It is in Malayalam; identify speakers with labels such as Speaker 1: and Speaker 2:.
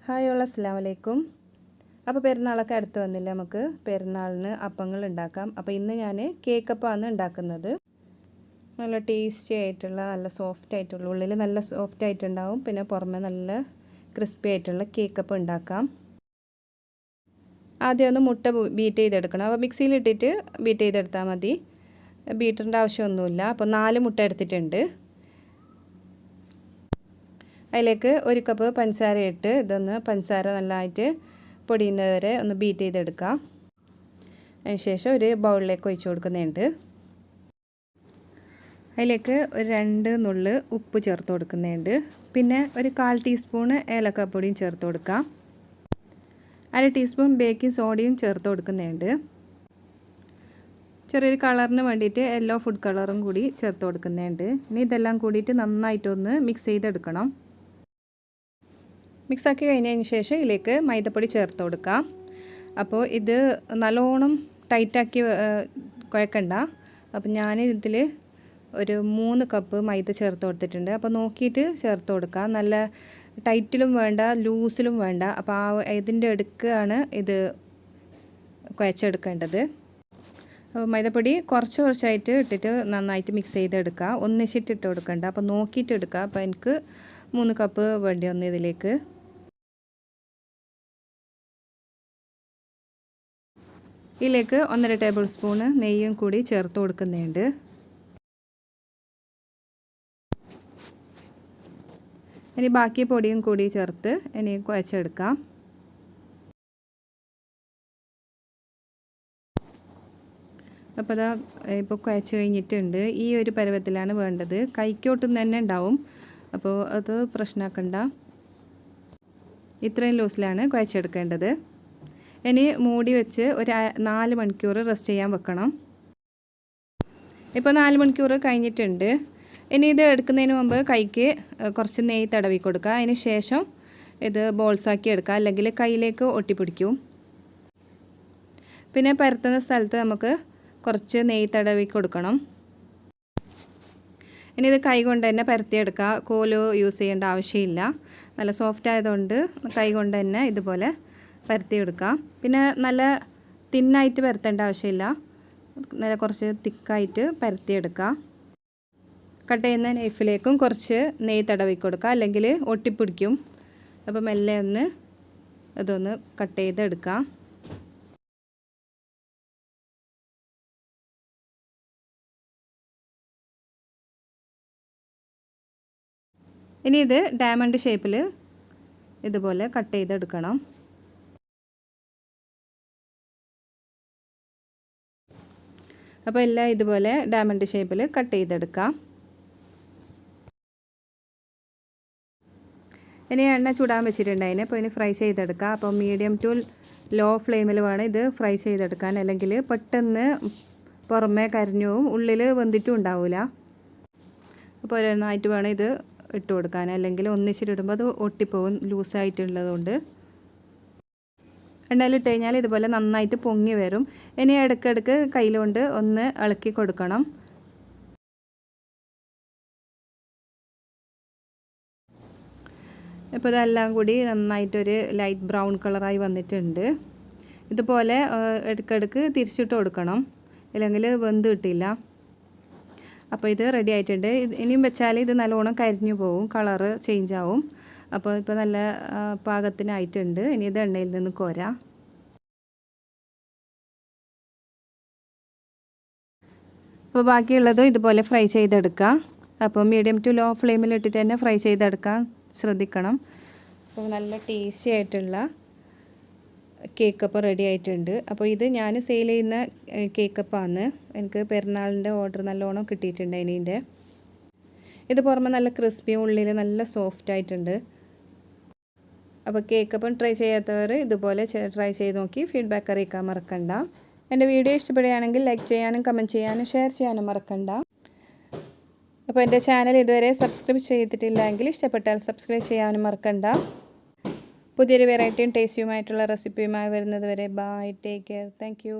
Speaker 1: ഹായ് ഓൾ അസ്സലാമു അലൈക്കും. അപ്പോൾ പെരുന്നാളൊക്കെ അടുത്ത് വന്നില്ല, നമുക്ക് പെരുന്നാളിന് അപ്പങ്ങൾ ഉണ്ടാക്കാം. അപ്പോൾ ഇന്ന് ഞാൻ കേക്ക് അപ്പമാണ് ഉണ്ടാക്കുന്നത്. നല്ല ടേസ്റ്റി ആയിട്ടുള്ള, നല്ല സോഫ്റ്റ് ആയിട്ടുള്ള, ഉള്ളിൽ നല്ല സോഫ്റ്റ് ആയിട്ടുണ്ടാവും, പിന്നെ പുറമെ നല്ല ക്രിസ്പി ആയിട്ടുള്ള കേക്ക് അപ്പം ഉണ്ടാക്കാം. ആദ്യം ഒന്ന് മുട്ട ബീറ്റ് ചെയ്തെടുക്കണം. അപ്പോൾ മിക്സിയിലിട്ടിട്ട് ബീറ്റ് ചെയ്തെടുത്താൽ മതി, ബീറ്ററിൻ്റെ ആവശ്യമൊന്നുമില്ല. അപ്പോൾ 4 മുട്ട എടുത്തിട്ടുണ്ട്. അതിലേക്ക് 1 കപ്പ് പഞ്ചസാര ഇട്ട് ഇതൊന്ന് പഞ്ചസാര നല്ലതായിട്ട് പൊടിയുന്നവരെ ഒന്ന് ബീറ്റ് ചെയ്തെടുക്കാം. അതിനുശേഷം ഒരു ബൗളിലേക്ക് ഒഴിച്ച് കൊടുക്കുന്നുണ്ട്. അതിലേക്ക് ഒരു 2 നുള്ള് ഉപ്പ് ചേർത്ത് കൊടുക്കുന്നുണ്ട്. പിന്നെ ഒരു 1/4 ടീസ്പൂണ് ഏലക്കാപ്പൊടിയും ചേർത്ത് കൊടുക്കാം. 1/2 ടീസ്പൂൺ ബേക്കിംഗ് സോഡയും ചേർത്ത് കൊടുക്കുന്നുണ്ട്. ചെറിയൊരു കളറിന് വേണ്ടിയിട്ട് യെല്ലോ ഫുഡ് കളറും കൂടി ചേർത്ത് കൊടുക്കുന്നുണ്ട്. ഇനി ഇതെല്ലാം കൂടിയിട്ട് നന്നായിട്ടൊന്ന് മിക്സ് ചെയ്തെടുക്കണം. മിക്സാക്കി കഴിഞ്ഞതിന് ശേഷം ഇതിലേക്ക് മൈദപ്പൊടി ചേർത്ത് കൊടുക്കാം. അപ്പോൾ ഇത് നല്ലോണം ടൈറ്റാക്കി കുഴക്കണ്ട. അപ്പോൾ ഞാൻ ഇതിൽ ഒരു 3 കപ്പ് മൈദ ചേർത്ത് കൊടുത്തിട്ടുണ്ട്. അപ്പോൾ നോക്കിയിട്ട് ചേർത്ത് കൊടുക്കാം. നല്ല ടൈറ്റിലും വേണ്ട, ലൂസിലും വേണ്ട. അപ്പോൾ ഇതിൻ്റെ അടുക്കാണ് ഇത് കുഴച്ചെടുക്കേണ്ടത്. അപ്പോൾ മൈദപ്പൊടി കുറച്ചായിട്ട് ഇട്ടിട്ട് നന്നായിട്ട് മിക്സ് ചെയ്തെടുക്കുക. ഒന്നിച്ചിട്ട് കൊടുക്കണ്ട. അപ്പോൾ നോക്കിയിട്ട് എടുക്കുക. അപ്പോൾ എനിക്ക് 3 കപ്പ് വേണ്ടി വന്നു. ഇതിലേക്ക് ഇതിലേക്ക് 1.5 ടേബിൾ സ്പൂണ് നെയ്യും കൂടി ചേർത്ത് കൊടുക്കുന്നുണ്ട്. ഇനി ബാക്കി പൊടിയും കൂടി ചേർത്ത് ഇനി കുഴച്ചെടുക്കാം. അപ്പോൾ അതാ ഇപ്പോൾ കുഴച്ച് കഴിഞ്ഞിട്ടുണ്ട്. ഈ ഒരു പരുവത്തിലാണ് വേണ്ടത്. കൈക്കോട്ടും തന്നെ ഉണ്ടാവും, അപ്പോൾ അത് പ്രശ്നമാക്കണ്ട. ഇത്രയും ലൂസിലാണ് കുഴച്ചെടുക്കേണ്ടത്. ഇനി മൂടി വെച്ച് ഒരു 4 മണിക്കൂർ റെസ്റ്റ് ചെയ്യാൻ വെക്കണം. ഇപ്പോൾ 4 മണിക്കൂർ കഴിഞ്ഞിട്ടുണ്ട്. ഇനി ഇത് എടുക്കുന്നതിന് മുമ്പ് കൈക്ക് കുറച്ച് നെയ്യ് തടവി കൊടുക്കുക. അതിന് ശേഷം ഇത് ബോൾസാക്കി എടുക്കുക, അല്ലെങ്കിൽ കയ്യിലേക്ക് ഒട്ടിപ്പിടിക്കും. പിന്നെ പരത്തുന്ന സ്ഥലത്ത് നമുക്ക് കുറച്ച് നെയ്യ് തടവി കൊടുക്കണം. ഇനി ഇത് കൈ കൊണ്ട് തന്നെ പരത്തിയെടുക്കുക. കോല് യൂസ് ചെയ്യേണ്ട ആവശ്യമില്ല. നല്ല സോഫ്റ്റ് ആയതുകൊണ്ട് കൈ കൊണ്ട് തന്നെ ഇതുപോലെ പരത്തിയെടുക്കാം. പിന്നെ നല്ല തിന്നായിട്ട് പരത്തേണ്ട ആവശ്യമില്ല, നല്ല കുറച്ച് തിക്കായിട്ട് പരത്തിയെടുക്കുക. കട്ട് ചെയ്യുന്ന നൈഫിലേക്കും കുറച്ച് നെയ്യ് തടവി കൊടുക്കുക, അല്ലെങ്കിൽ ഒട്ടിപ്പിടിക്കും. അപ്പോൾ മെല്ലെ ഒന്ന് ഇതൊന്ന് കട്ട് ചെയ്തെടുക്കാം. ഇനി ഇത് ഡയമണ്ട് ഷേപ്പിൽ ഇതുപോലെ കട്ട് ചെയ്തെടുക്കണം. അപ്പോൾ എല്ലാം ഇതുപോലെ ഡയമണ്ട് ഷേപ്പിൽ കട്ട് ചെയ്തെടുക്കാം. ഇനി എണ്ണ ചൂടാൻ വെച്ചിട്ടുണ്ടായിന്. അപ്പോൾ ഇനി ഫ്രൈ ചെയ്തെടുക്കാം. അപ്പോൾ മീഡിയം ടു ലോ ഫ്ലെയിമിൽ വേണം ഇത് ഫ്രൈ ചെയ്തെടുക്കാൻ, അല്ലെങ്കിൽ പെട്ടെന്ന് പുറമേ കരിഞ്ഞു പോവും, ഉള്ളിൽ വെന്തിട്ടും ഉണ്ടാവില്ല. അപ്പോൾ ഒരെണ്ണമായിട്ട് വേണം ഇത് ഇട്ട് കൊടുക്കാൻ, അല്ലെങ്കിൽ ഒന്നിച്ചിട്ടിടുമ്പോൾ അത് ഒട്ടിപ്പോവും ലൂസായിട്ടുള്ളതുകൊണ്ട്. എണ്ണയിലിട്ട് കഴിഞ്ഞാൽ ഇതുപോലെ നന്നായിട്ട് പൊങ്ങി വരും. ഇനി ഇടയ്ക്കിടയ്ക്ക് കയ്യിലുകൊണ്ട് ഒന്ന് ഇളക്കി കൊടുക്കണം. ഇപ്പോൾ ഇതെല്ലാം കൂടി നന്നായിട്ടൊരു ലൈറ്റ് ബ്രൗൺ കളറായി വന്നിട്ടുണ്ട്. ഇതുപോലെ ഇടയ്ക്കിടയ്ക്ക് തിരിച്ചിട്ട് കൊടുക്കണം, ഇല്ലെങ്കിൽ വെന്ത് കിട്ടില്ല. അപ്പോൾ ഇത് റെഡി ആയിട്ടുണ്ട്. ഇനിയും വെച്ചാൽ ഇത് നല്ലോണം കരിഞ്ഞു പോവും, കളറ് ചേഞ്ച് ആവും. അപ്പോൾ ഇപ്പോൾ നല്ല പാകത്തിനായിട്ടുണ്ട്. ഇനി ഇത് എണ്ണയിൽ നിന്ന് കോരാം. അപ്പോൾ ബാക്കിയുള്ളതും ഇതുപോലെ ഫ്രൈ ചെയ്തെടുക്കാം. അപ്പോൾ മീഡിയം ടു ലോ ഫ്ലെയിമിൽ ഇട്ടിട്ട് തന്നെ ഫ്രൈ ചെയ്തെടുക്കാൻ ശ്രദ്ധിക്കണം. അപ്പോൾ നല്ല ടേസ്റ്റി ആയിട്ടുള്ള കേക്ക് അപ്പം റെഡി ആയിട്ടുണ്ട്. അപ്പോൾ ഇത് ഞാൻ സെയിൽ ചെയ്യുന്ന കേക്ക് അപ്പമാണ്. എനിക്ക് പെരുന്നാളിൻ്റെ ഓർഡർ നല്ലോണം കിട്ടിയിട്ടുണ്ട്. ഇതിൻ്റെ ഇത് പുറമെ നല്ല ക്രിസ്പിയും ഉള്ളിൽ നല്ല സോഫ്റ്റ് ആയിട്ടുണ്ട്. അപ്പോൾ കേക്ക് അപ്പം ട്രൈ ചെയ്യാത്തവർ ഇതുപോലെ ട്രൈ ചെയ്ത് നോക്കി ഫീഡ്ബാക്ക് അറിയിക്കാൻ മറക്കണ്ട. എൻ്റെ വീഡിയോ ഇഷ്ടപ്പെടുകയാണെങ്കിൽ ലൈക്ക് ചെയ്യാനും കമൻറ്റ് ചെയ്യാനും ഷെയർ ചെയ്യാനും മറക്കണ്ട. അപ്പോൾ എൻ്റെ ചാനൽ ഇതുവരെ സബ്സ്ക്രൈബ് ചെയ്തിട്ടില്ലെങ്കിൽ ഇഷ്ടപ്പെട്ടാൽ സബ്സ്ക്രൈബ് ചെയ്യാനും മറക്കണ്ട. പുതിയൊരു വെറൈറ്റിയും ടേസ്റ്റിയുമായിട്ടുള്ള റെസിപ്പിയുമായി വരുന്നത് വരെ bye, take care, thank U.